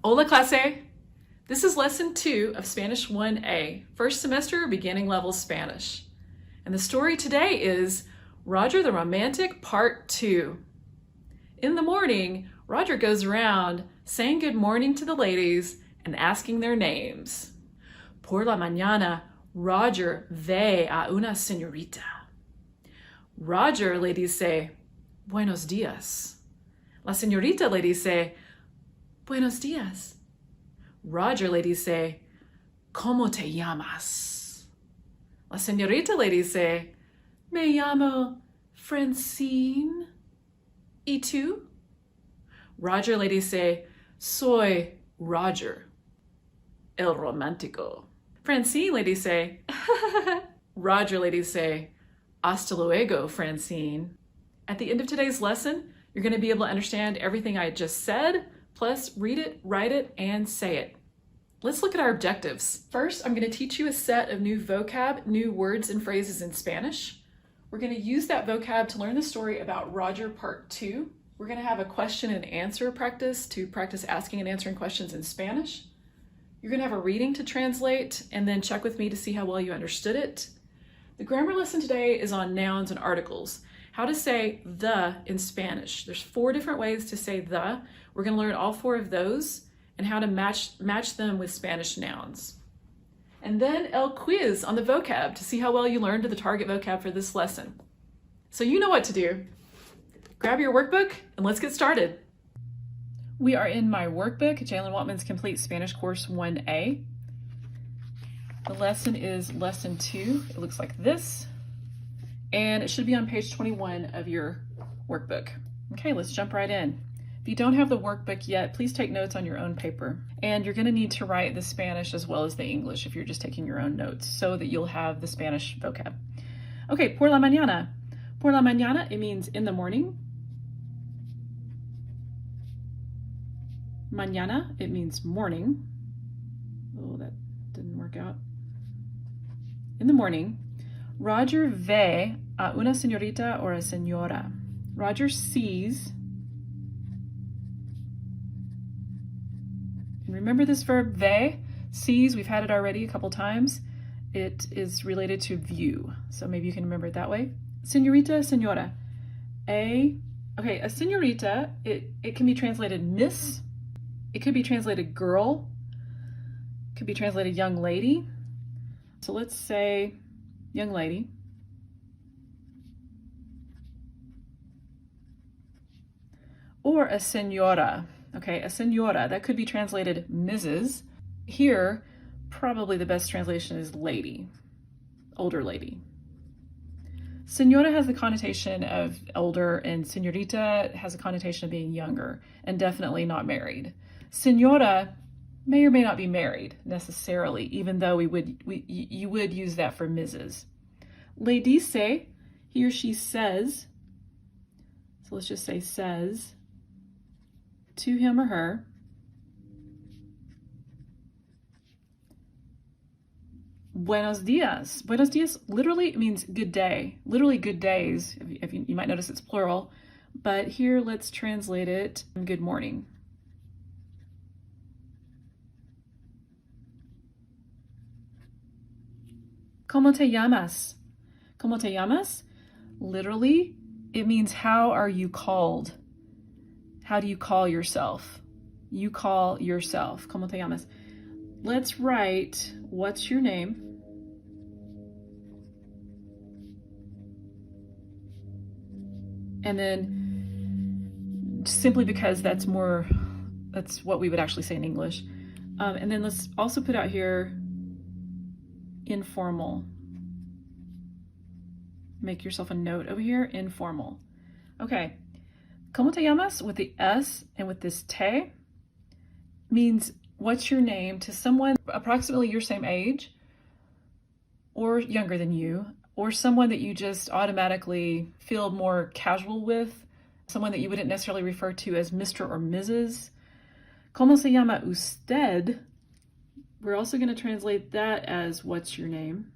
Hola clase! This is lesson 2 of Spanish 1A, first semester beginning level Spanish. And the story today is Roger the Romantic Part 2. In the morning, Roger goes around saying good morning to the ladies and asking their names. Por la mañana, Roger ve a una señorita. Roger, ladies say, buenos días. La señorita, ladies say, buenos días. Roger, ladies say, ¿Cómo te llamas? La señorita, ladies say, me llamo Francine. ¿Y tú? Roger, ladies say, soy Roger, el romántico. Francine, ladies say, Roger, ladies say, hasta luego, Francine. At the end of today's lesson, you're going to be able to understand everything I just said, plus read it, write it, and say it. Let's look at our objectives. First, I'm going to teach you a set of new vocab, new words and phrases in Spanish. We're going to use that vocab to learn the story about Roger Part 2. We're going to have a question and answer practice to practice asking and answering questions in Spanish. You're going to have a reading to translate and then check with me to see how well you understood it. The grammar lesson today is on nouns and articles. How to say the in Spanish. There's 4 different ways to say the. We're going to learn all 4 of those and how to match them with Spanish nouns. And then el quiz on the vocab to see how well you learned the target vocab for this lesson. So you know what to do. Grab your workbook and let's get started. We are in my workbook, Jalen Waltman's Complete Spanish Course 1A. The lesson is lesson 2. It looks like this. And it should be on page 21 of your workbook. Okay, let's jump right in. If you don't have the workbook yet, please take notes on your own paper. And you're going to need to write the Spanish as well as the English if you're just taking your own notes so that you'll have the Spanish vocab. Okay, por la mañana. Por la mañana, it means in the morning. Mañana, it means morning. Oh, that didn't work out. In the morning. Roger ve a una señorita or a señora. Roger sees, and remember this verb ve, sees, we've had it already a couple times. It is related to view, so maybe you can remember it that way. Señorita, señora. A señorita, it can be translated miss, it could be translated girl, it could be translated young lady. So let's say young lady. Or a señora. Okay, a señora, that could be translated Mrs. Here, probably the best translation is lady, older lady. Señora has the connotation of older, and señorita has a connotation of being younger, and definitely not married. Señora may or may not be married necessarily, even though you would use that for Mrs. Le dice, he or she says, so let's just say says, to him or her, buenos dias. Buenos dias literally means good day, literally good days. If you might notice it's plural, but here let's translate it good morning. ¿Cómo te llamas? ¿Cómo te llamas? Literally, it means how are you called? How do you call yourself? You call yourself. ¿Cómo te llamas? Let's write, what's your name? And then, simply because that's what we would actually say in English. And then let's also put out here, informal. Make yourself a note over here, informal. Okay, ¿Cómo te llamas? With the S and with this te means what's your name to someone approximately your same age or younger than you, or someone that you just automatically feel more casual with, someone that you wouldn't necessarily refer to as Mr. or Mrs. ¿Cómo se llama usted? We're also going to translate that as what's your name.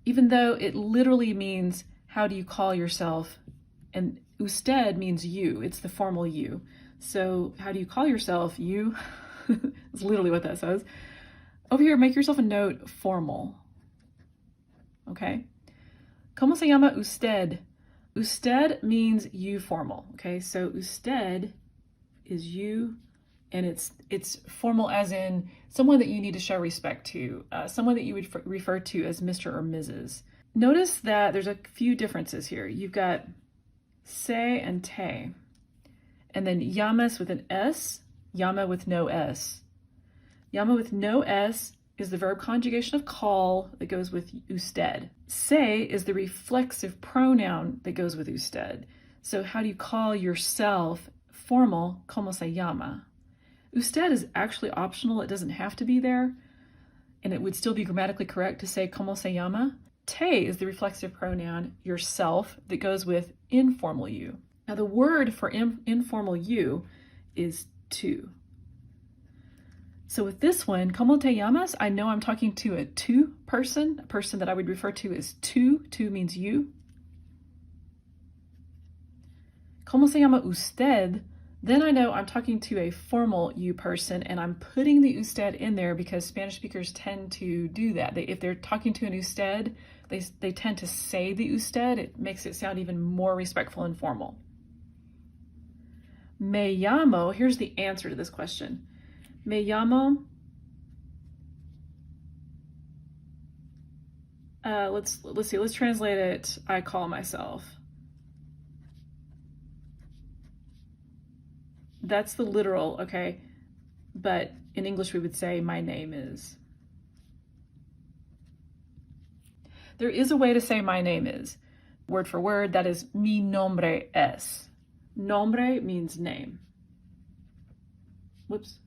Even though it literally means how do you call yourself And usted means you. It's the formal you. So how do you call yourself? You. That's literally what that says. Over here, make yourself a note, formal. Okay? ¿Cómo se llama usted? Usted means you formal. Okay? So usted is you, and it's formal as in someone that you need to show respect to, someone that you would refer to as Mr. or Mrs. Notice that there's a few differences here. You've got se and te, and then llamas with an S, llama with no S. Llama with no S is the verb conjugation of call that goes with usted. Se is the reflexive pronoun that goes with usted. So how do you call yourself formal? ¿Cómo se llama? Usted is actually optional. It doesn't have to be there. And it would still be grammatically correct to say ¿cómo se llama? Te is the reflexive pronoun, yourself, that goes with informal you. Now the word for informal you is tú. So with this one, ¿cómo te llamas? I know I'm talking to a tú person, a person that I would refer to as tú. Tú means you. ¿Cómo se llama usted? Then I know I'm talking to a formal you person, and I'm putting the usted in there because Spanish speakers tend to do that. If they're talking to an usted, they tend to say the usted. It makes it sound even more respectful and formal. Me llamo, here's the answer to this question. Me llamo, let's see, let's translate it. I call myself. That's the literal, okay? But in English we would say my name is. There is a way to say my name is. Word for word, that is mi nombre es. Nombre means name. Whoops.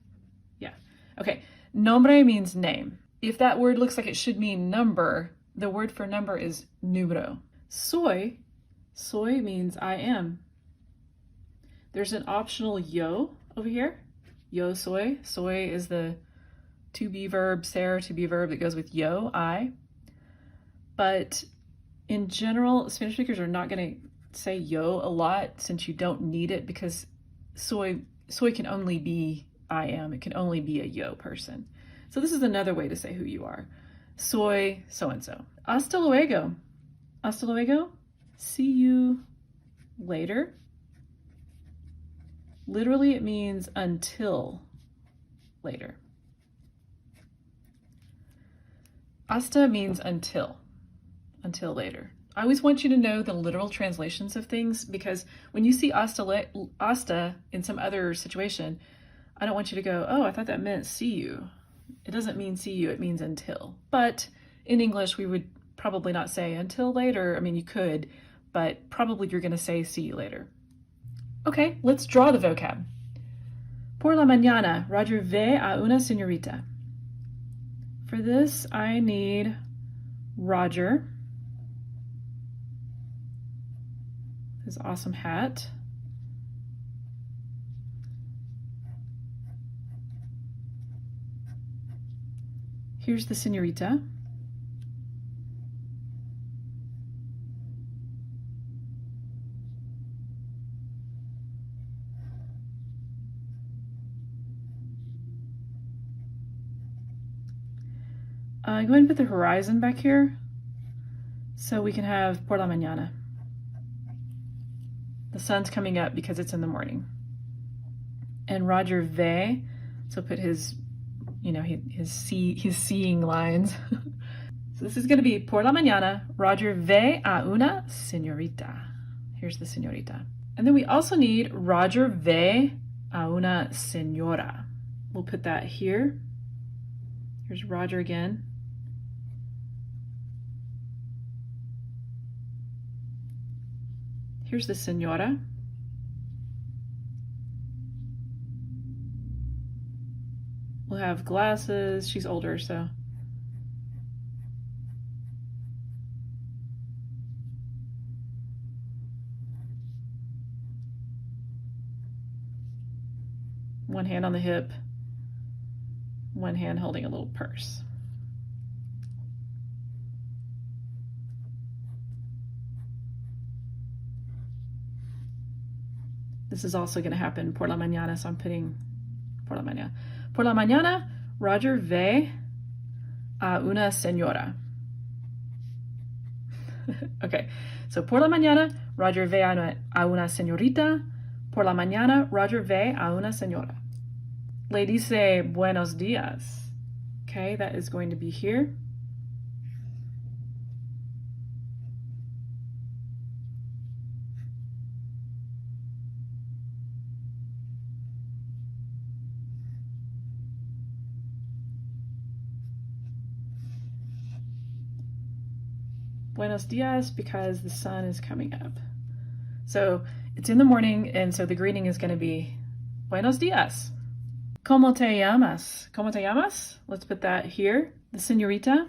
Yeah. Okay. Nombre means name. If that word looks like it should mean number, the word for number is número. Soy means I am. There's an optional yo over here. Yo soy. Soy is the to be verb, ser to be verb that goes with yo, I. But in general, Spanish speakers are not going to say yo a lot since you don't need it, because soy can only be I am. It can only be a yo person. So this is another way to say who you are. Soy so-and-so. Hasta luego. Hasta luego. See you later. Literally, it means until later. Hasta means until later. I always want you to know the literal translations of things, because when you see hasta in some other situation, I don't want you to go, oh, I thought that meant see you. It doesn't mean see you, it means until. But in English, we would probably not say until later. I mean, you could, but probably you're going to say see you later. Okay, let's draw the vocab. Por la mañana, Roger ve a una señorita. For this, I need Roger, his awesome hat. Here's the señorita. Go ahead and put the horizon back here so we can have por la mañana. The sun's coming up because it's in the morning. And Roger ve, so put his, his seeing lines. So this is going to be por la mañana, Roger ve a una señorita. Here's the señorita. And then we also need Roger ve a una señora. We'll put that here. Here's Roger again. Here's the señora. We'll have glasses. She's older, so. One hand on the hip, one hand holding a little purse. This is also going to happen por la mañana, so I'm putting por la mañana. Por la mañana, Roger ve a una señora. Okay, so por la mañana, Roger ve a una señorita. Por la mañana, Roger ve a una señora. Le dice buenos días. Okay, that is going to be here. Buenos dias because the sun is coming up. So it's in the morning, and so the greeting is going to be buenos dias. ¿Cómo te llamas? ¿Cómo te llamas? Let's put that here. The señorita.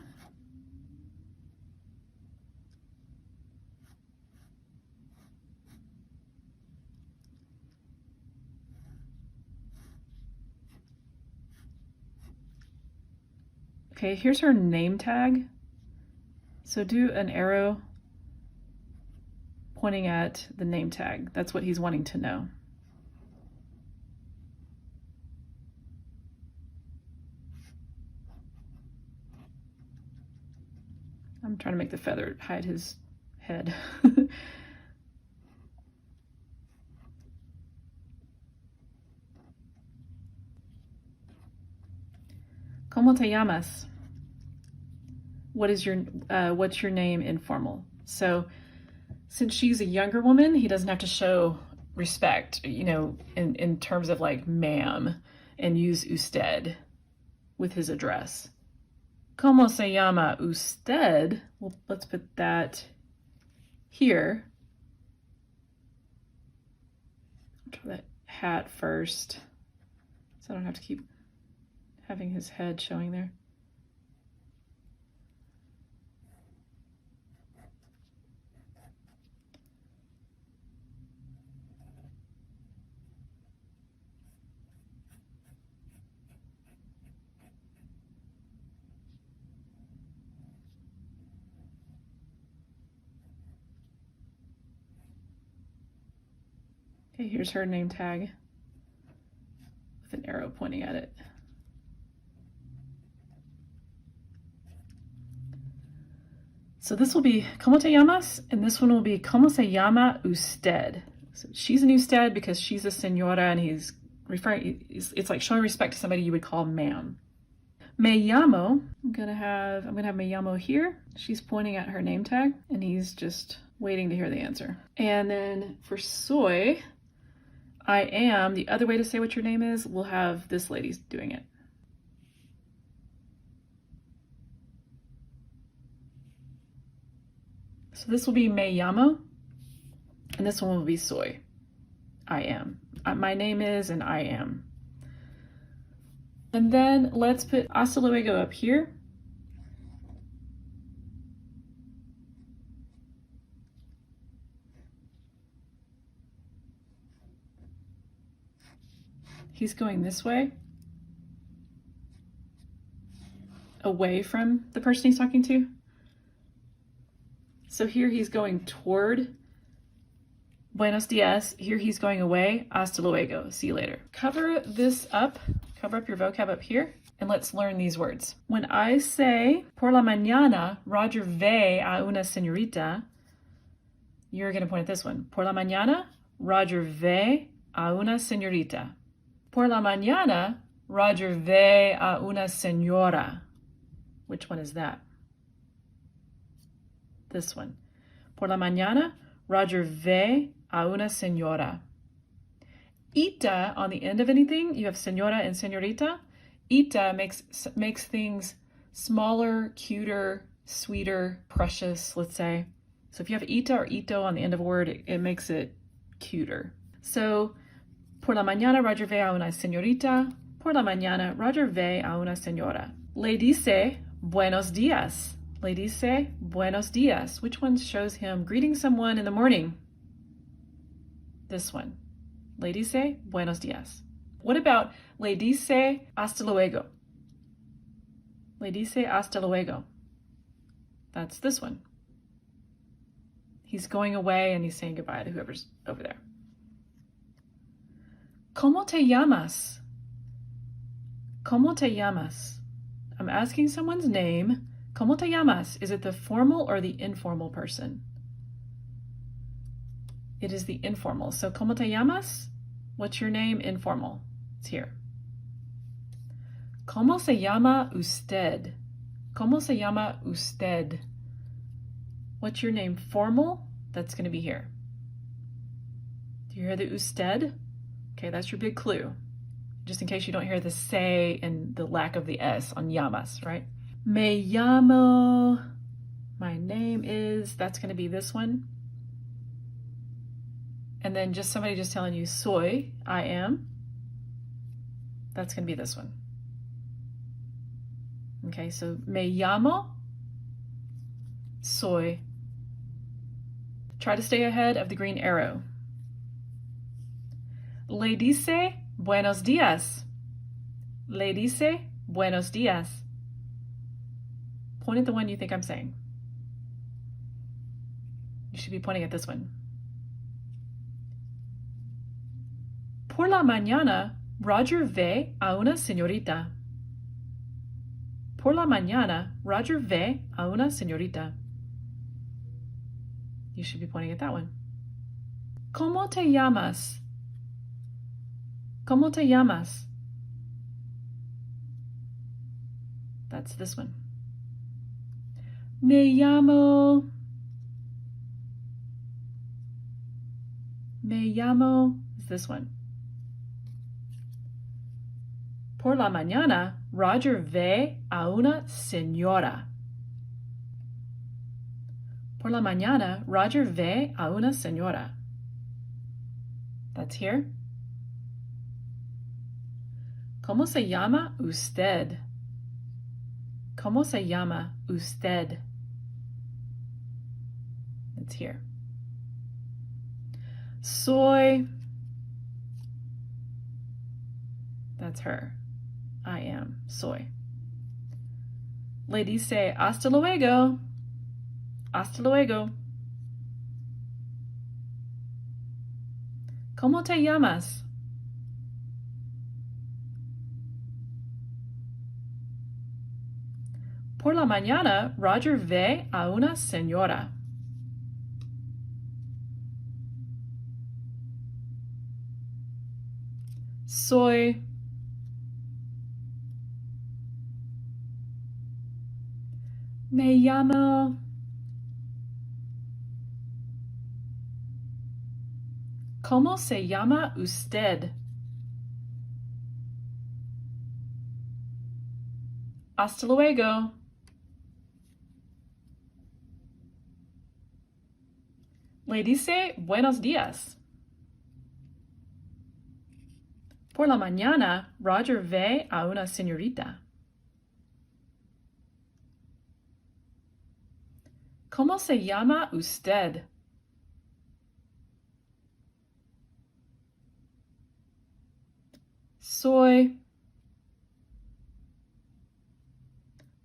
Okay, here's her name tag. So do an arrow pointing at the name tag. That's what he's wanting to know. I'm trying to make the feather hide his head. ¿Cómo te llamas? What's your name informal? So since she's a younger woman, he doesn't have to show respect, you know, in terms of like ma'am, and use usted with his address. ¿Cómo se llama usted? Well, let's put that here. I'll try that hat first, so I don't have to keep having his head showing there. Okay, here's her name tag with an arrow pointing at it. So this will be ¿Cómo te llamas? And this one will be ¿Cómo se llama usted? So she's an usted because she's a señora, and he's referring, it's like showing respect to somebody you would call ma'am. Me llamo, I'm gonna have me llamo here. She's pointing at her name tag, and he's just waiting to hear the answer. And then for soy, I am, the other way to say what your name is, we'll have this lady doing it. So this will be me llamo, and this one will be soy. I am. My name is, and I am. And then let's put hasta luego up here. He's going this way, away from the person he's talking to. So here he's going toward buenos dias. Here he's going away. Hasta luego. See you later. Cover this up. Cover up your vocab up here, and let's learn these words. When I say por la mañana, Roger ve a una señorita, you're going to point at this one. Por la mañana, Roger ve a una señorita. Por la mañana, Roger ve a una señora. Which one is that? This one. Por la mañana, Roger ve a una señora. Ita, on the end of anything, you have señora and señorita. Ita makes things smaller, cuter, sweeter, precious, let's say. So if you have ita or ito on the end of a word, it makes it cuter. So, por la mañana, Roger ve a una señorita. Por la mañana, Roger ve a una señora. Le dice buenos días. Le dice buenos días. Which one shows him greeting someone in the morning? This one. Le dice buenos días. What about le dice hasta luego? Le dice hasta luego. That's this one. He's going away and he's saying goodbye to whoever's over there. ¿Cómo te llamas? ¿Cómo te llamas? I'm asking someone's name. ¿Cómo te llamas? Is it the formal or the informal person? It is the informal. So, ¿cómo te llamas? What's your name? Informal. It's here. ¿Cómo se llama usted? ¿Cómo se llama usted? What's your name? Formal? That's going to be here. Do you hear the usted? Okay, that's your big clue. Just in case you don't hear the se and the lack of the S on llamas, right? Me llamo. My name is. That's going to be this one. And then just somebody just telling you soy, I am. That's going to be this one. Okay, so me llamo, soy. Try to stay ahead of the green arrow. Le dice buenos días. Le dice buenos días. Point at the one you think I'm saying. You should be pointing at this one. Por la mañana, Roger ve a una señorita. Por la mañana, Roger ve a una señorita. You should be pointing at that one. ¿Cómo te llamas? ¿Cómo te llamas? That's this one. Me llamo. Me llamo is this one. Por la mañana, Roger ve a una señora. Por la mañana, Roger ve a una señora. That's here. ¿Cómo se llama usted? ¿Cómo se llama usted? It's here. Soy. That's her. I am. Soy. Le dice hasta luego. Hasta luego. ¿Cómo te llamas? Por la mañana, Roger ve a una señora. Soy. Me llamo. ¿Cómo se llama usted? Hasta luego. Le dice buenos días. Por la mañana, Roger ve a una señorita. ¿Cómo se llama usted? Soy.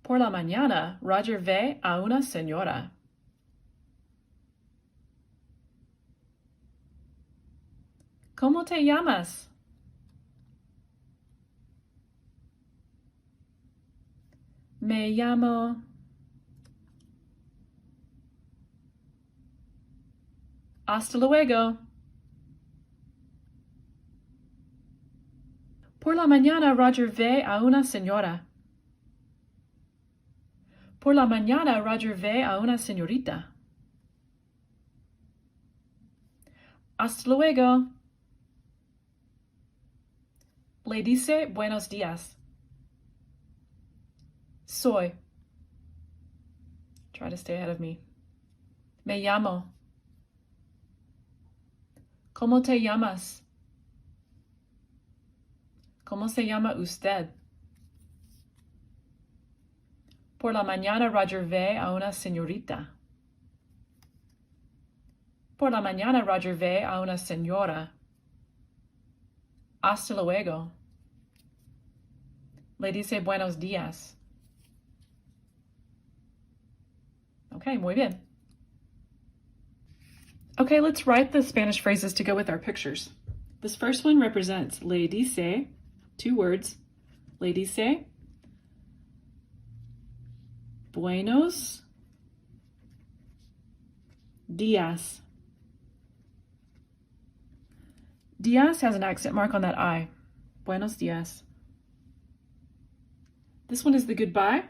Por la mañana, Roger ve a una señora. ¿Cómo te llamas? Me llamo. Hasta luego. Por la mañana, Roger ve a una señora. Por la mañana, Roger ve a una señorita. Hasta luego. Le dice buenos días. Soy. Try to stay ahead of me. Me llamo. ¿Cómo te llamas? ¿Cómo se llama usted? Por la mañana, Roger ve a una señorita. Por la mañana, Roger ve a una señora. Hasta luego. Le dice buenos días. Okay, muy bien. Okay, let's write the Spanish phrases to go with our pictures. This first one represents le dice, 2 words. Le dice, buenos días. Días has an accent mark on that I. Buenos días. This one is the goodbye.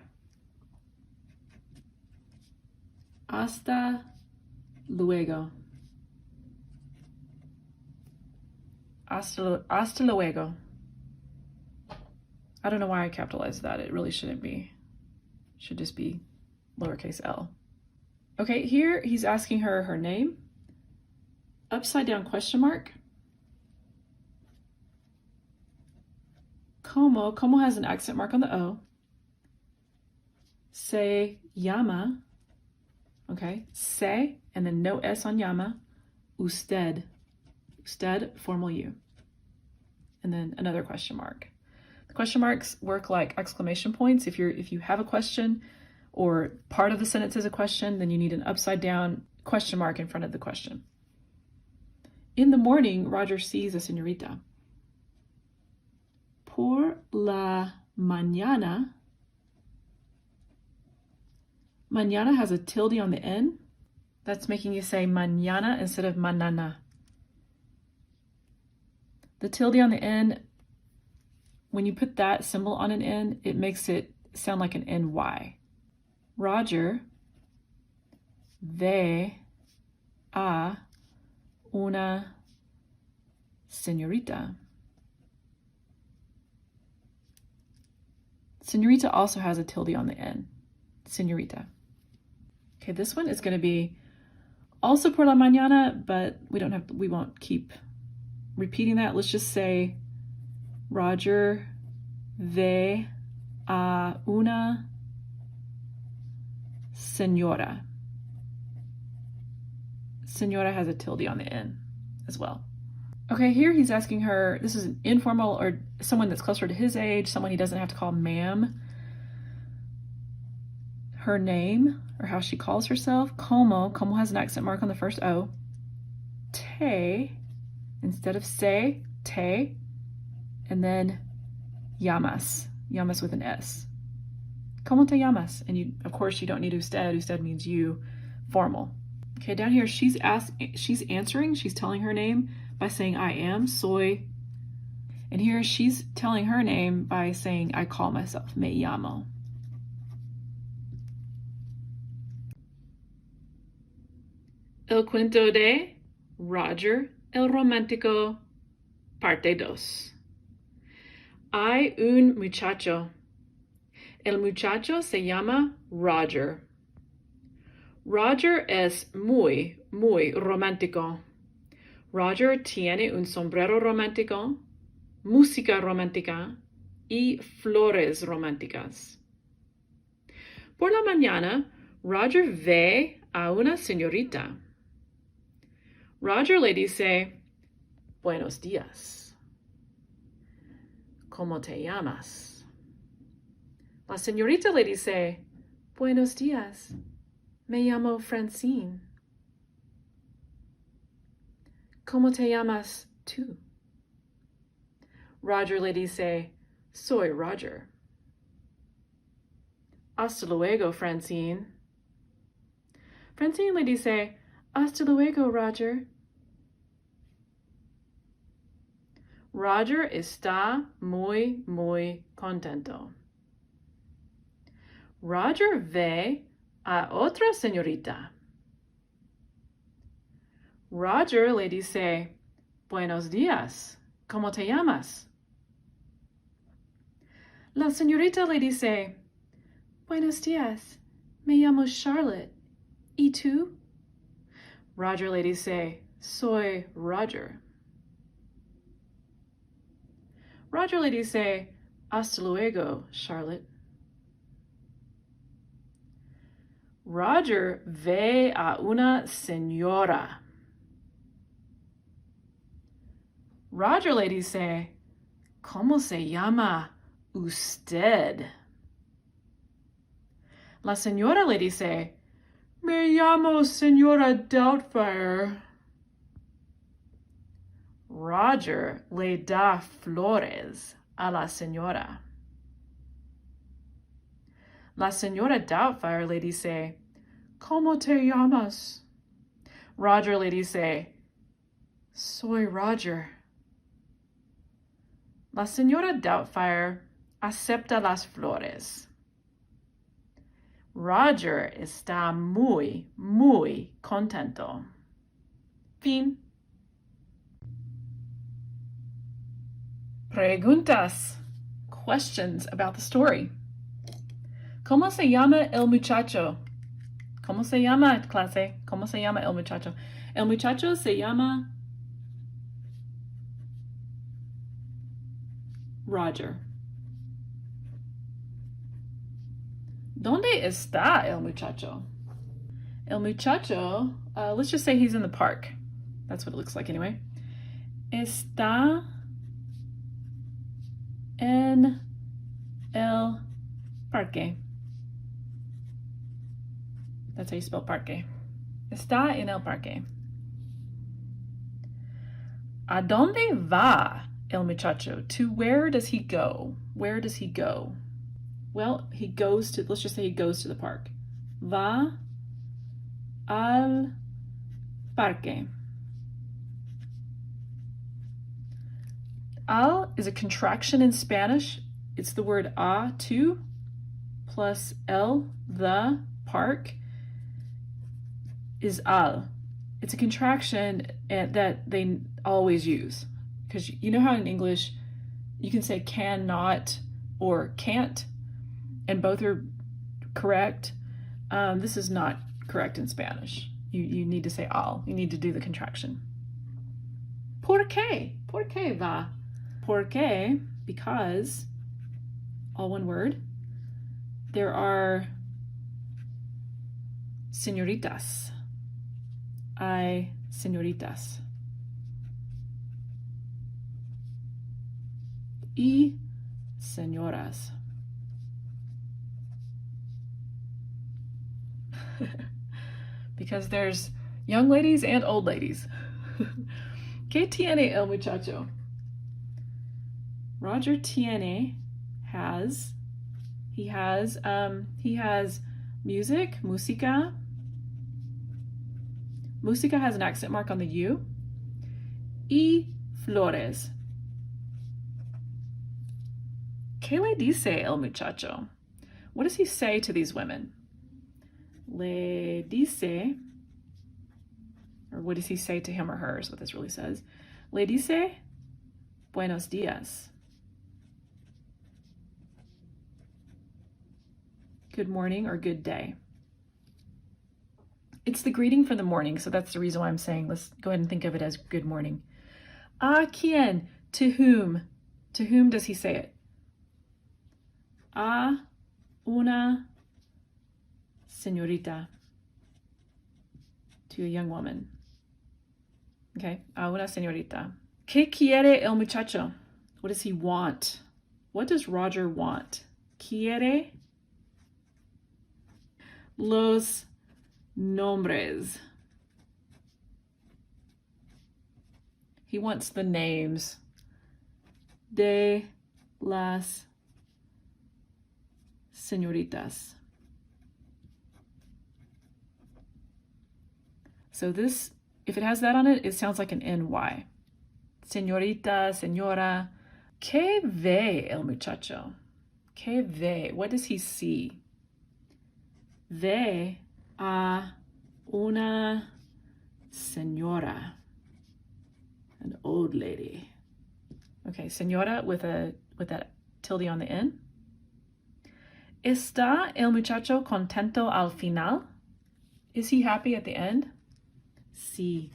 Hasta luego. Hasta luego. I don't know why I capitalized that. It really shouldn't be. It should just be lowercase l. Okay, here he's asking her her name. Upside down question mark. Como has an accent mark on the O. Se llama. Okay, se, and then no S on llama. Usted. Usted, formal U. And then another question mark. The question marks work like exclamation points. If you have a question or part of the sentence is a question, then you need an upside down question mark in front of the question. In the morning, Roger sees a señorita. Por la mañana. Mañana has a tilde on the N. That's making you say mañana instead of manana. The tilde on the N, when you put that symbol on an N, it makes it sound like an NY. Roger ve a una señorita. Señorita also has a tilde on the N. Señorita. Okay, this one is going to be also por la mañana, but we won't keep repeating that. Let's just say Roger ve a una señora. Señora has a tilde on the N as well. Okay, here he's asking her, this is an informal or someone that's closer to his age, someone he doesn't have to call ma'am. Her name, or how she calls herself. Como has an accent mark on the first O. Te, instead of se, te, and then llamas with an S. Como te llamas? And of course you don't need usted. Usted means you, formal. Okay, down here she's answering, she's telling her name by saying I am, soy. And here she's telling her name by saying I call myself, me llamo. El cuento de Roger el romántico, parte 2. Hay un muchacho. El muchacho se llama Roger. Roger es muy romántico. Roger tiene un sombrero romántico, música romántica y flores románticas. Por la mañana, Roger ve a una señorita. Roger le dice, buenos días. ¿Cómo te llamas? La señorita le dice, buenos días. Me llamo Francine. ¿Cómo te llamas tú? Roger le dice, soy Roger. Hasta luego, Francine. Francine le dice, hasta luego, Roger. Roger está muy contento. Roger ve a otra señorita. Roger le dice, buenos días, ¿cómo te llamas? La señorita le dice, buenos días, me llamo Charlotte. ¿Y tú? Roger le dice, soy Roger. Roger le dice, hasta luego, Charlotte. Roger ve a una señora. Roger le dice, ¿cómo se llama usted? La señora le dice, me llamo señora Doubtfire. Roger le da flores a la señora. La señora Doubtfire le dice, ¿Cómo te llamas? Roger le dice, Soy Roger. La señora Doubtfire acepta las flores. Roger está muy, muy contento. Fin. Preguntas. Questions about the story. ¿Cómo se llama el muchacho? ¿Cómo se llama, clase? ¿Cómo se llama el muchacho? El muchacho se llama Roger. ¿Dónde está el muchacho? El muchacho, let's just say he's in the park. That's what it looks like anyway. Está en el parque. That's how you spell parque. Está en el parque. ¿A dónde va el muchacho? To where does he go? Where does he go? Well, he goes to, let's just say he goes to the park. Va al parque. Al is a contraction in Spanish. It's the word a, to, plus el, the, park, is al. It's a contraction that they always use. Because you know how in English you can say cannot or can't, and both are correct. This is not correct in Spanish. You need to say al. You need to do the contraction. ¿Por qué? ¿Por qué va? ¿Por qué? Because, all one word, there are señoritas. Hay señoritas. Y señoras. Because there's young ladies and old ladies. ¿Qué tiene el muchacho? Roger tiene he has music, música. Música has an accent mark on the U. Y flores. ¿Qué le dice el muchacho? What does he say to these women? Le dice, or what does he say to him or her is what this really says. Le dice, buenos días. Good morning or good day. It's the greeting for the morning, so that's the reason why I'm saying let's go ahead and think of it as good morning. ¿A quién? To whom? To whom does he say it? A una señorita. To a young woman. Okay, a una señorita. ¿Qué quiere el muchacho? What does he want? What does Roger want? Quiere los nombres. He wants the names de las señoritas. So this, if it has that on it, it sounds like an NY. Señorita, señora. ¿Qué ve el muchacho? ¿Qué ve? What does he see? Ve a una señora, an old lady. Okay, señora with that tilde on the N. ¿Está el muchacho contento al final? Is he happy at the end? Sí.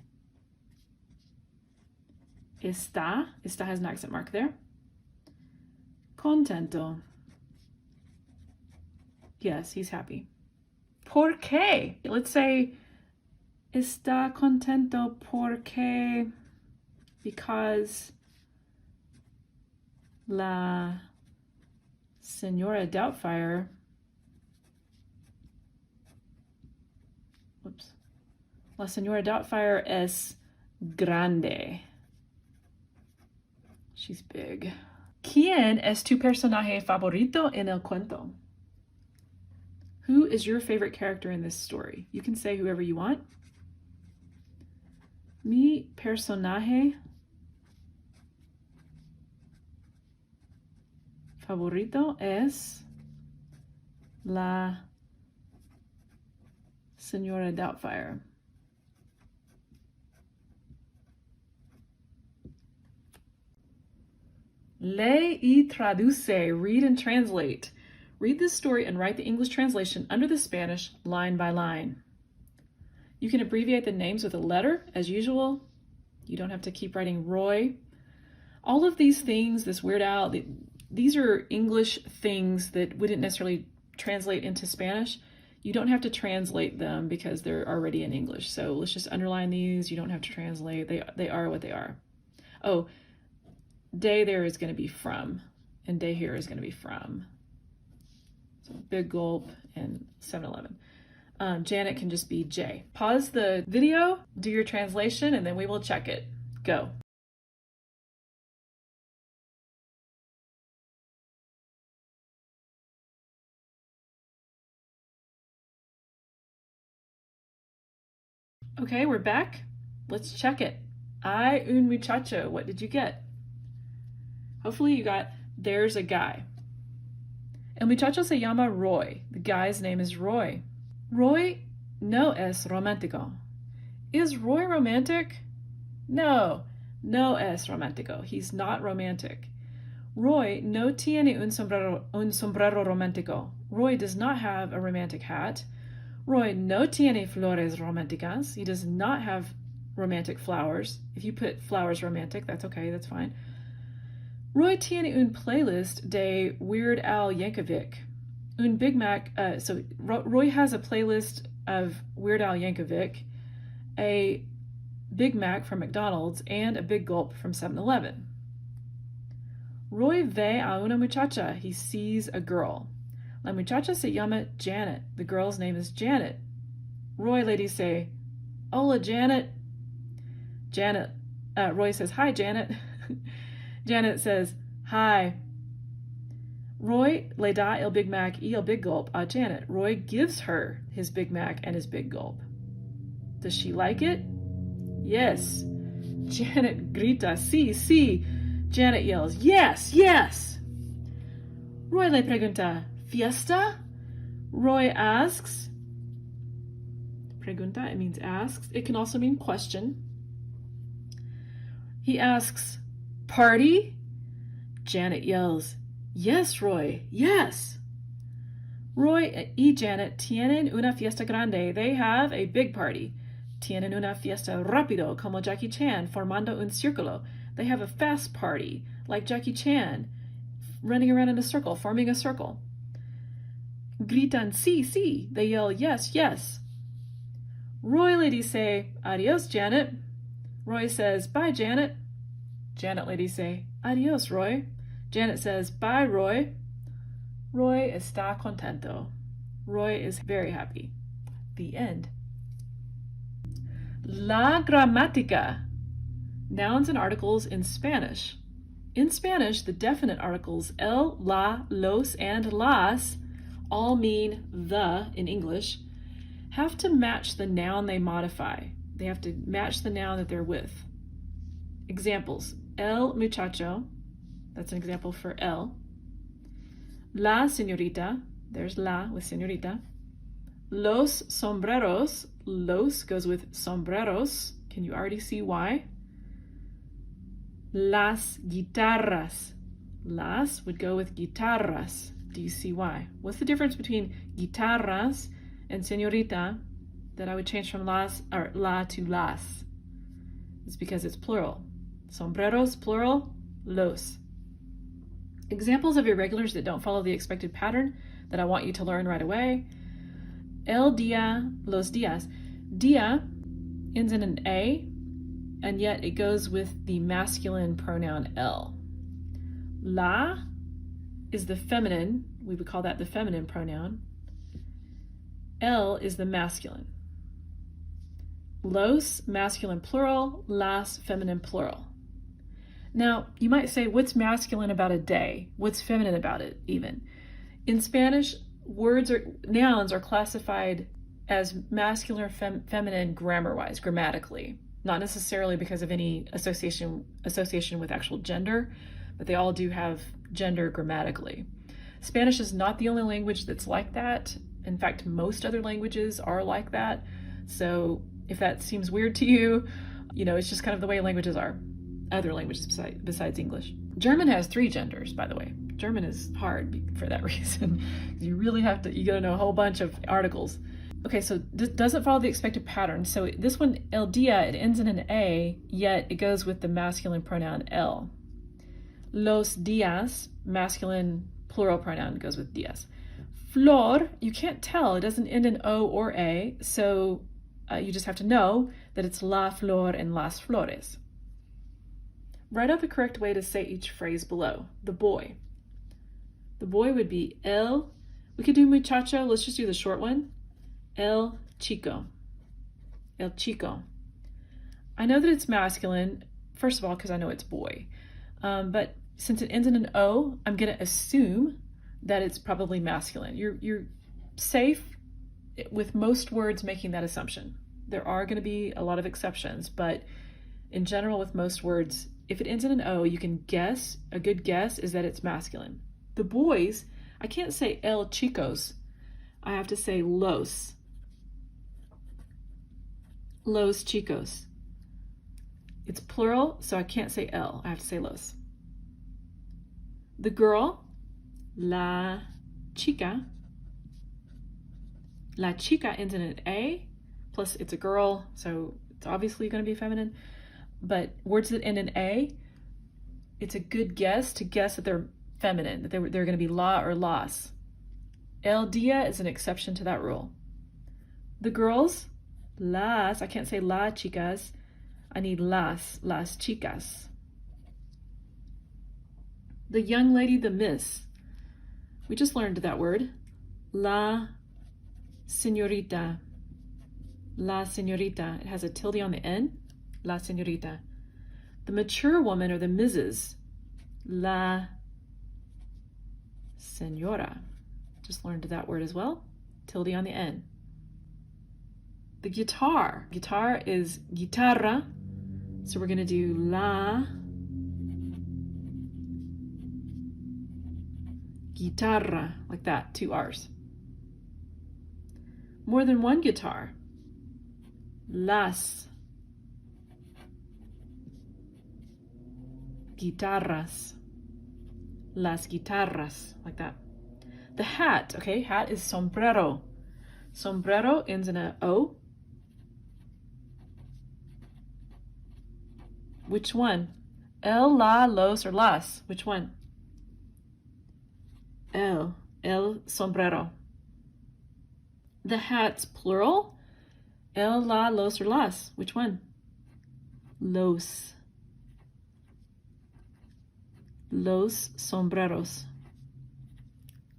Está has an accent mark there. Contento. Yes, he's happy. ¿Por qué? Let's say, está contento porque, because la señora Doubtfire, la señora Doubtfire es grande. She's big. ¿Quién es tu personaje favorito en el cuento? Who is your favorite character in this story? You can say whoever you want. Mi personaje favorito es la Señora Doubtfire. Lee y traduce, read and translate. Read this story and write the English translation under the Spanish line by line. You can abbreviate the names with a letter as usual. You don't have to keep writing Roy. All of these things, this Weird Al, these are English things that wouldn't necessarily translate into Spanish. You don't have to translate them because they're already in English. So let's just underline these. You don't have to translate. They are what they are. Oh, day there is going to be from, and day here is going to be from. So Big Gulp and 7-Eleven. Janet can just be J. Pause the video, do your translation, and then we will check it. Go. Okay, we're back. Let's check it. Hay un muchacho. What did you get? Hopefully you got, there's a guy. El muchacho se llama Roy. The guy's name is Roy. Roy no es romántico. Is Roy romantic? No, no es romántico. He's not romantic. Roy no tiene un sombrero romántico. Roy does not have a romantic hat. Roy no tiene flores románticas. He does not have romantic flowers. If you put flowers romantic, that's okay, that's fine. Roy tiene un playlist de Weird Al Yankovic. Un Big Mac, so Roy has a playlist of Weird Al Yankovic, a Big Mac from McDonald's, and a Big Gulp from 7-Eleven. Roy ve a una muchacha. He sees a girl. La muchacha se llama Janet. The girl's name is Janet. Roy le dice, hola Janet. Roy says, hi Janet. Janet says, hi. Roy le da el Big Mac y el Big Gulp a Janet. Roy gives her his Big Mac and his Big Gulp. Does she like it? Yes. Janet grita, sí, sí. Janet yells, yes, yes. Roy le pregunta, fiesta? Roy asks, pregunta, it means asks. It can also mean question. He asks, party? Janet yells, yes, Roy, yes. Roy y Janet tienen una fiesta grande. They have a big party. Tienen una fiesta rápido, como Jackie Chan, formando un círculo. They have a fast party, like Jackie Chan, running around in a circle, forming a circle. Gritan, sí, sí. They yell, yes, yes. Roy le dice, adios, Janet. Roy says, bye, Janet. Janet le dice, adios, Roy. Janet says, bye, Roy. Roy está contento. Roy is very happy. The end. La gramática. Nouns and articles in Spanish. In Spanish, the definite articles el, la, los, and las all mean the in English, have to match the noun they modify. They have to match the noun that they're with. Examples, el muchacho, that's an example for el. La señorita, there's la with señorita. Los sombreros, los goes with sombreros. Can you already see why? Las guitarras, las would go with guitarras. Do you see why? What's the difference between guitarras and señorita that I would change from las or la to las? It's because it's plural. Sombreros, plural, los. Examples of irregulars that don't follow the expected pattern that I want you to learn right away. El día, los días. Día ends in an A, and yet it goes with the masculine pronoun el. La is the feminine, we would call that the feminine pronoun. El is the masculine. Los, masculine plural, las, feminine plural. Now, you might say, what's masculine about a day? What's feminine about it, even? In Spanish, nouns are classified as masculine or feminine grammar-wise, grammatically. Not necessarily because of any association with actual gender, but they all do have gender grammatically. Spanish is not the only language that's like that. In fact, most other languages are like that. So if that seems weird to you, it's just kind of the way languages are. Other languages besides English. German has 3 genders, by the way. German is hard for that reason. You really have to, you gotta know a whole bunch of articles. Okay, so this doesn't follow the expected pattern. So this one, el dia, it ends in an A, yet it goes with the masculine pronoun el. Los días, masculine plural pronoun, goes with días. Flor, you can't tell. It doesn't end in O or A, so you just have to know that it's la flor and las flores. Write out the correct way to say each phrase below. The boy. The boy would be el, we could do muchacho, let's just do the short one. El chico. El chico. I know that it's masculine, first of all, because I know it's boy. But since it ends in an O, I'm going to assume that it's probably masculine. You're safe with most words making that assumption. There are going to be a lot of exceptions, but in general, with most words, if it ends in an O, you can guess, a good guess is that it's masculine. The boys, I can't say el chicos. I have to say los. Los chicos. It's plural, so I can't say el. I have to say los. The girl, la chica. La chica ends in an A, plus it's a girl, so it's obviously going to be feminine. But words that end in A, it's a good guess to guess that they're feminine, that they're going to be la or las. El dia is an exception to that rule. The girls, las, I can't say la chicas, I need las chicas. The young lady, the miss, we just learned that word, la señorita. La señorita, it has a tilde on the N. La señorita. The mature woman, or the Mrs., la señora. Just learned that word as well. Tilde on the N. The guitar. Guitar is guitarra. So we're going to do la guitarra, like that, 2 R's. More than one guitar. Las guitarras. Las guitarras, like that. The hat, okay, hat is sombrero. Sombrero ends in a O. Which one? El, la, los, or las? Which one? El sombrero. The hat's plural. El, la, los, or las? Which one? Los. Los sombreros.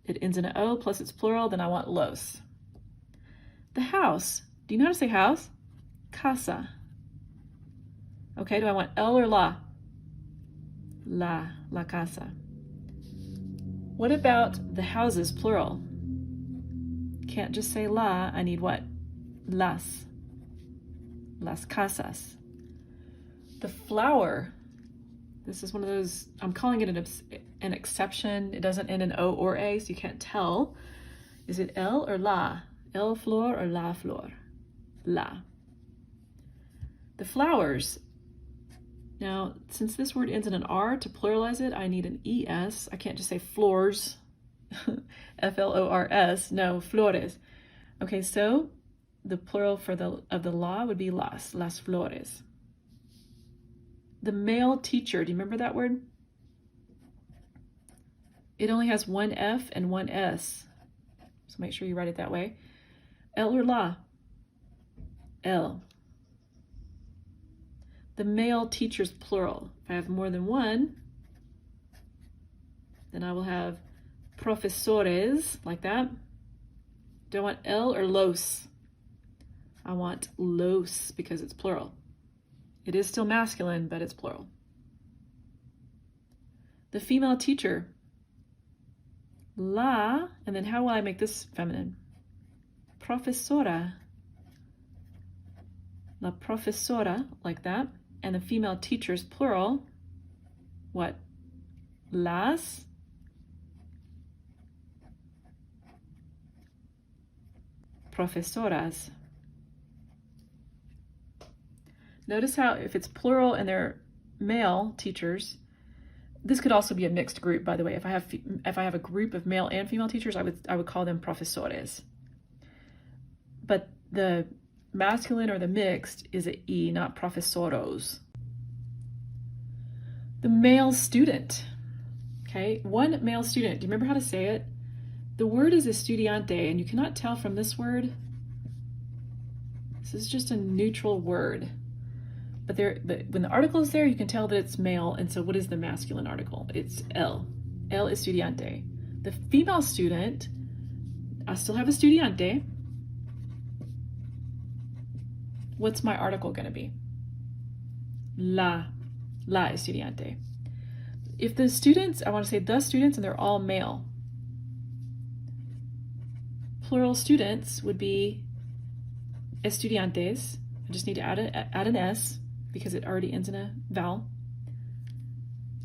It ends in an O, plus it's plural, then I want los. The house. Do you know how to say house? Casa. Okay, do I want el or la? La casa. What about the houses, plural? Can't just say la, I need what? Las casas. The flower, this is one of those, I'm calling it an exception. It doesn't end in O or A, so you can't tell. Is it el or la? El flor or la flor? La. The flowers. Now, since this word ends in an R, to pluralize it, I need an ES. I can't just say floors, F-L-O-R-S. No, flores. Okay, so the plural of the la would be las flores. The male teacher, do you remember that word? It only has 1 F and 1 S. So make sure you write it that way. El or la? El. The male teacher's plural. If I have more than one, then I will have profesores, like that. Do I want el or los? I want los because it's plural. It is still masculine, but it's plural. The female teacher. La, and then how will I make this feminine? Profesora. La profesora, like that. And the female teachers, plural. What? Las. Profesoras. Notice how if it's plural and they're male teachers, this could also be a mixed group, by the way. If I have a group of male and female teachers, I would call them profesores. But the masculine or the mixed is a E, not profesoros. The male student. Okay, one male student. Do you remember how to say it? The word is estudiante, and you cannot tell from this word. This is just a neutral word. But when the article is there, you can tell that it's male, and so what is the masculine article? It's el. El estudiante. The female student, I still have estudiante. What's my article going to be? La estudiante. If the students, I want to say the students, and they're all male. Plural students would be estudiantes. I just need to add an S because it already ends in a vowel.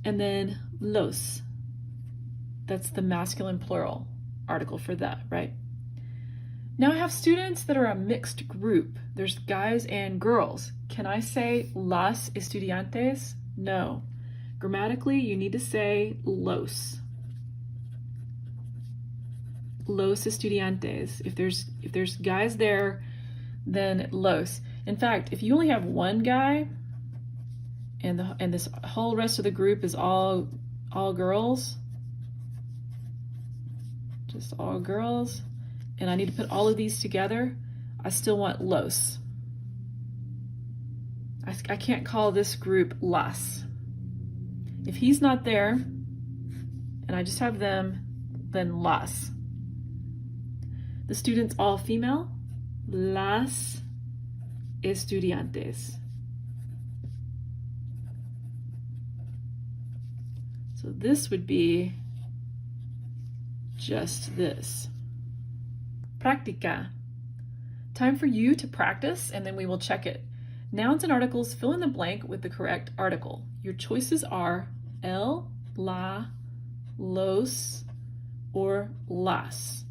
And then los. That's the masculine plural article for that, right? Now I have students that are a mixed group. There's guys and girls. Can I say las estudiantes? No. Grammatically, you need to say los. Los estudiantes. If there's guys there, then los. In fact, if you only have one guy and this whole rest of the group is all girls, just all girls, and I need to put all of these together, I still want los. I can't call this group las. If he's not there and I just have them, then las. The students all female, las estudiantes. So this would be just this. Practica. Time for you to practice, and then we will check it. Nouns and articles, fill in the blank with the correct article. Your choices are el, la, los, or las.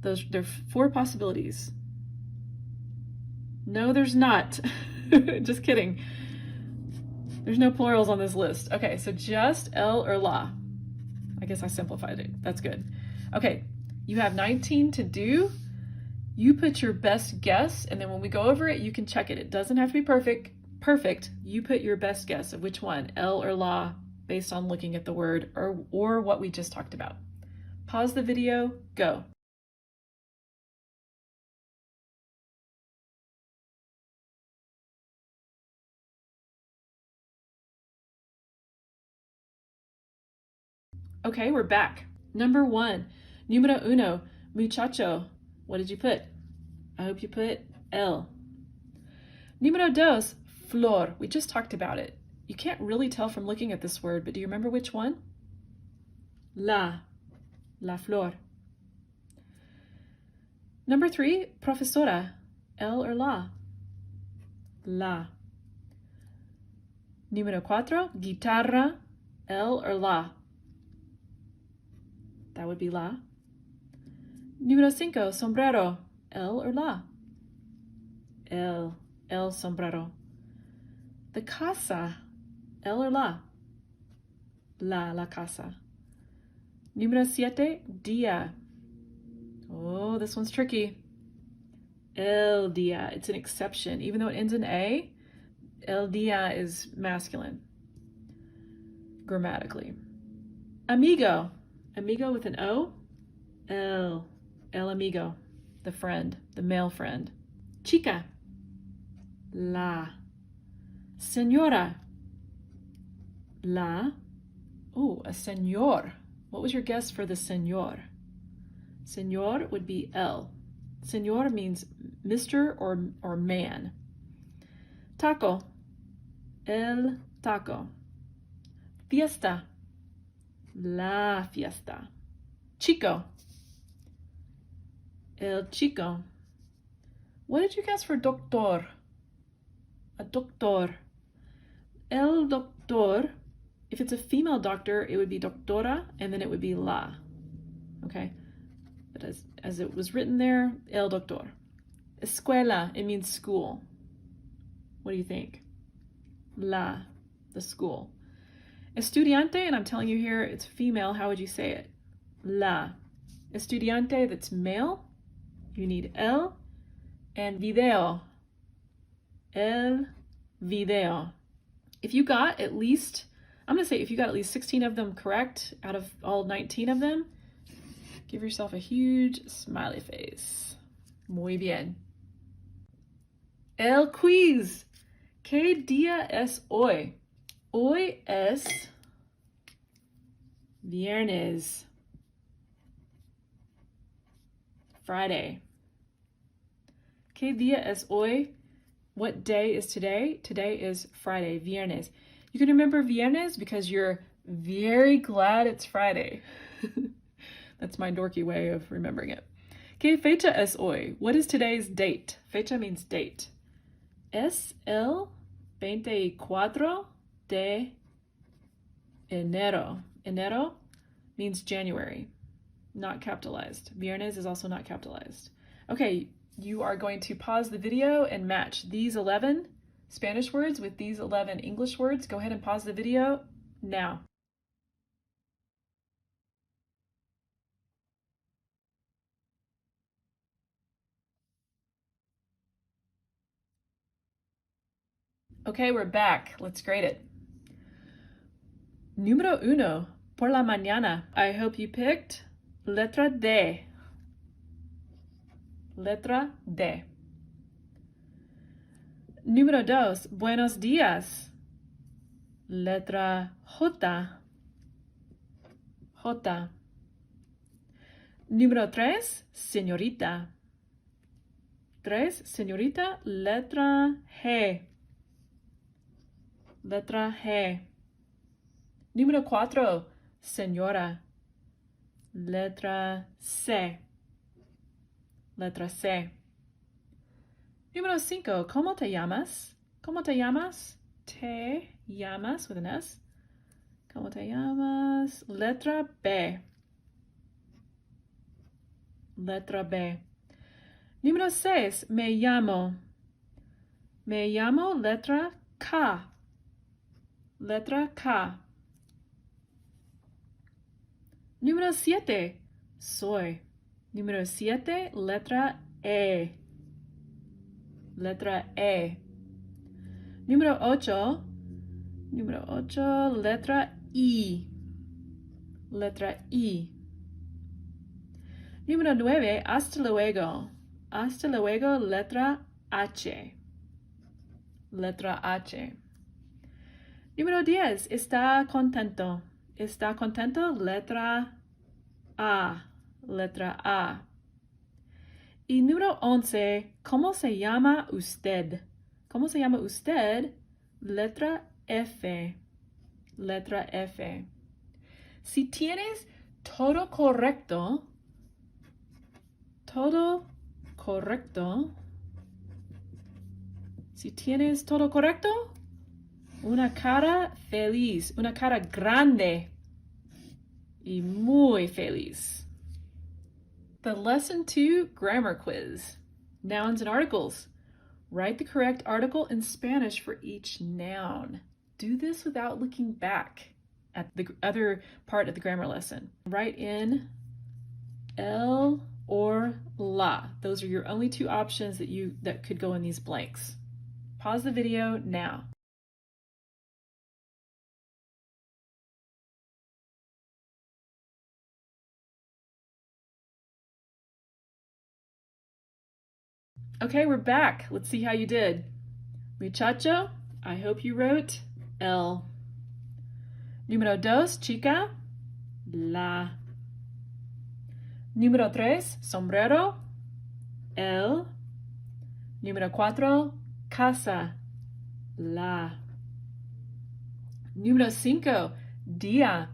There are 4 possibilities. No, there's not. Just kidding. There's no plurals on this list. Okay, so just el or la. I guess I simplified it. That's good. Okay, you have 19 to do. You put your best guess, and then when we go over it, you can check it. It doesn't have to be perfect. You put your best guess of which one, el or la, based on looking at the word or what we just talked about. Pause the video, go. Okay, we're back. Number 1, numero uno, muchacho. What did you put? I hope you put el. Numero dos, flor. We just talked about it. You can't really tell from looking at this word, but do you remember which one? La flor. Number 3, profesora. El or la? La. Numero 4, guitarra. El or la? That would be la. Numero 5, sombrero. El or la? El sombrero. The casa. El or la? La casa. Numero 7, dia. Oh, this one's tricky. El dia. It's an exception. Even though it ends in A, el dia is masculine grammatically. Amigo. Amigo with an O. El amigo. The friend. The male friend. Chica. La. Señora. La. Oh, a señor. What was your guess for the señor? Señor would be el. Señor means Mr. or man. Taco. El taco. Fiesta. La fiesta. Chico. El chico. What did you guess for doctor? A doctor. El doctor. If it's a female doctor, it would be doctora, and then it would be la. Okay? But as it was written there, el doctor. Escuela, it means school. What do you think? La, the school. Estudiante, and I'm telling you here, it's female. How would you say it? La. Estudiante, that's male. You need el. And video. El video. If you got at least, I'm going to say if you got at least 16 of them correct out of all 19 of them, give yourself a huge smiley face. Muy bien. El quiz. ¿Qué día es hoy? Hoy es viernes. Friday. ¿Qué día es hoy? What day is today? Today is Friday, viernes. You can remember viernes because you're very glad it's Friday. That's my dorky way of remembering it. ¿Qué fecha es hoy? What is today's date? Fecha means date. Es el 24 de enero. Enero means January, not capitalized. Viernes is also not capitalized. Okay, you are going to pause the video and match these 11 Spanish words with these 11 English words. Go ahead and pause the video now. Okay, we're back. Let's grade it. Número uno, por la mañana. I hope you picked letra D. Letra D. Número dos, buenos días. Letra J. J. Número tres, señorita. Tres, señorita, letra G. Letra G. Número cuatro, señora. Letra C. Letra C. Número cinco, ¿cómo te llamas? ¿Cómo te llamas? Te llamas with an S. ¿Cómo te llamas? Letra B. Letra B. Número seis, me llamo. Me llamo, letra K. Letra K. Número siete, soy. Número siete, letra E. Letra E. Número ocho, letra I. Letra I. Número nueve, hasta luego. Hasta luego, letra H. Letra H. Número 10, está contento. Está contento, letra A. Letra A. Y número 11, ¿cómo se llama usted? ¿Cómo se llama usted? Letra F. Letra F. Si tienes todo correcto, si tienes todo correcto, una cara feliz, una cara grande y muy feliz. The Lesson 2 Grammar Quiz. Nouns and articles. Write the correct article in Spanish for each noun. Do this without looking back at the other part of the grammar lesson. Write in el or la. Those are your only two options that could go in these blanks. Pause the video now. Okay, we're back. Let's see how you did. Muchacho, I hope you wrote el. Número dos, chica, la. Número tres, sombrero, el. Número cuatro, casa, la. Número cinco, día,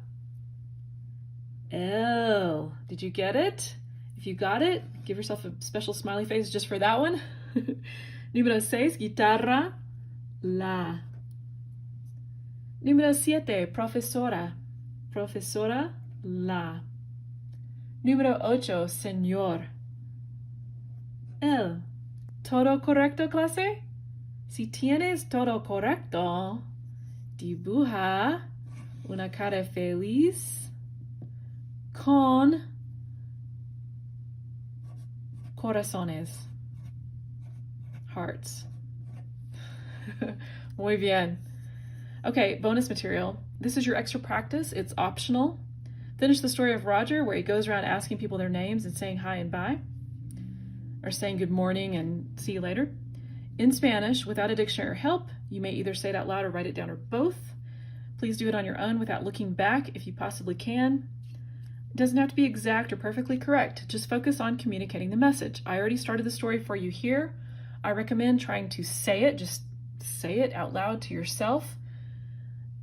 L. Did you get it? If you got it, give yourself a special smiley face just for that one. Número 6, guitarra, la. Número 7, profesora, profesora, la. Número 8, señor, el. ¿Todo correcto, clase? Si tienes todo correcto, dibuja una cara feliz con corazones, hearts. Muy bien. Okay, bonus material. This is your extra practice. It's optional. Finish the story of Roger where he goes around asking people their names and saying hi and bye, or saying good morning and see you later. In Spanish, without a dictionary or help, you may either say it out loud or write it down or both. Please do it on your own without looking back if you possibly can. It doesn't have to be exact or perfectly correct. Just focus on communicating the message. I already started the story for you here. I recommend trying to say it, just say it out loud to yourself,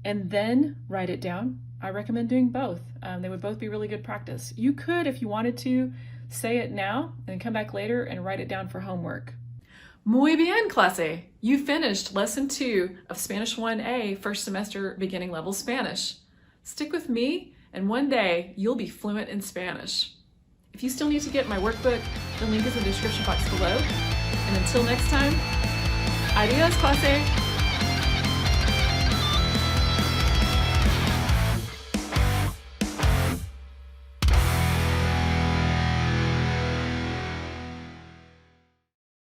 and then write it down. I recommend doing both. They would both be really good practice. You could, if you wanted to, say it now and come back later and write it down for homework. Muy bien, clase. You finished Lesson 2 of Spanish 1A, first semester beginning level Spanish. Stick with me, and one day you'll be fluent in Spanish. If you still need to get my workbook, the link is in the description box below. And until next time, adios, clase.